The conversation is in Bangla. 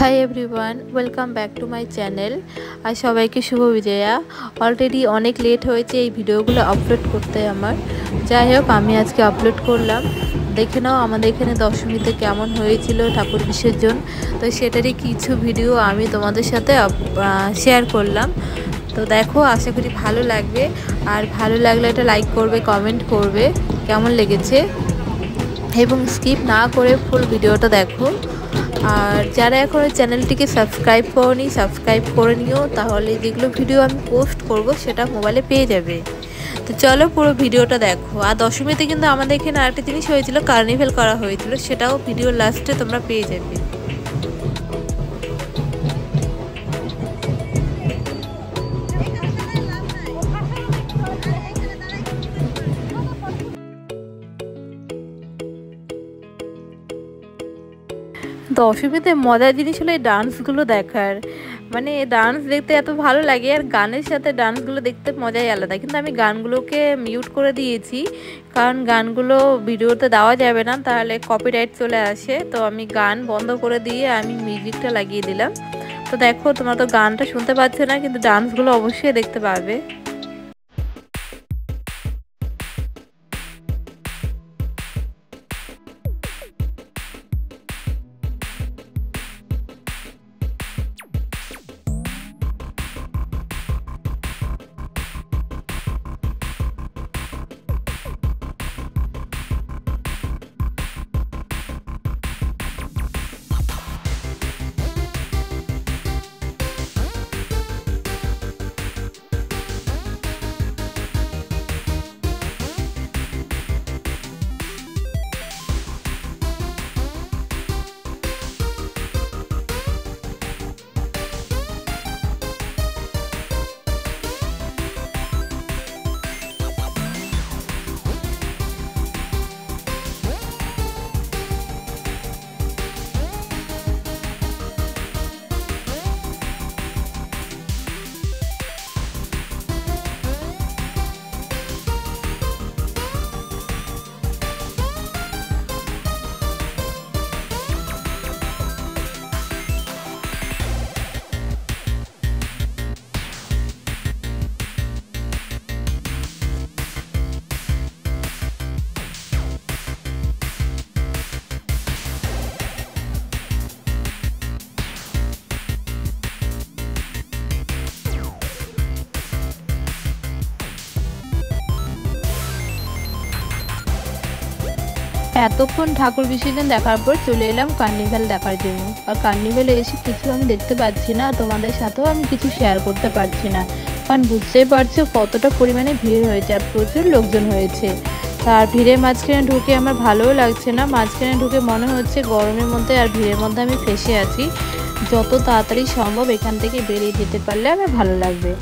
High everyone, welcome back to my channel. আর সবাইকে শুভ বিজয়া। অলরেডি অনেক লেট হয়েছে এই ভিডিওগুলো আপলোড করতে আমার। যাই হোক, আমি আজকে আপলোড করলাম। দেখে নাও আমাদের এখানে দশমীতে কেমন হয়েছিল ঠাকুর বিসর্জন। তো সেটারই কিছু ভিডিও আমি তোমাদের সাথে শেয়ার করলাম। তো দেখো, আশা করি ভালো লাগবে। আর ভালো লাগলে এটা লাইক করবে, কমেন্ট করবে কেমন লেগেছে, এবং স্কিপ না করে ফুল ভিডিওটা দেখো। আর যারা এখন চ্যানেলটিকে সাবস্ক্রাইব করনি, সাবস্ক্রাইব করে নিও, তাহলে যেগুলো ভিডিও আমি পোস্ট করব সেটা মোবাইলে পেয়ে যাবে। তো চলো পুরো ভিডিওটা দেখো। আর দশমীতে কিন্তু আমাদের এখানে আরেকটা জিনিস হয়েছিল, কার্নিভেল করা হয়েছিল, সেটাও ভিডিও লাস্টে তোমরা পেয়ে যাবে। দশমীতে মজার জিনিস হলো এই ডান্সগুলো দেখার। মানে ডান্স দেখতে এত ভালো লাগে, আর গানের সাথে ডান্সগুলো দেখতে মজাই আলাদা। কিন্তু আমি গানগুলোকে মিউট করে দিয়েছি, কারণ গানগুলো ভিডিওতে দেওয়া যাবে না, তাহলে কপিরাইট চলে আসে। তো আমি গান বন্ধ করে দিয়ে আমি মিউজিকটা লাগিয়ে দিলাম। তো দেখো, তোমরা তো গানটা শুনতে পাচ্ছ না, কিন্তু ডান্সগুলো অবশ্যই দেখতে পাবে। এতক্ষণ ঠাকুর বিসর্জন দেখার পর চলে এলাম কার্নিভ্যাল দেখার জন্য। আর কার্নিভ্যালে এসে কিছু আমি দেখতে পাচ্ছি না, তোমাদের সাথেও আমি কিছু শেয়ার করতে পারছি না, কারণ বুঝতেই পারছো কতটা পরিমাণে ভিড় হয়েছে আর প্রচুর লোকজন হয়েছে। তার ভিড়ের মাঝখানে ঢুকে আমার ভালোও লাগছে না। মাঝখানে ঢুকে মনে হচ্ছে গরমের মধ্যে আর ভিড়ের মধ্যে আমি ফেঁসে আছি। যত তাড়াতাড়ি সম্ভব এখান থেকে বেরিয়ে যেতে পারলে আমার ভালো লাগবে।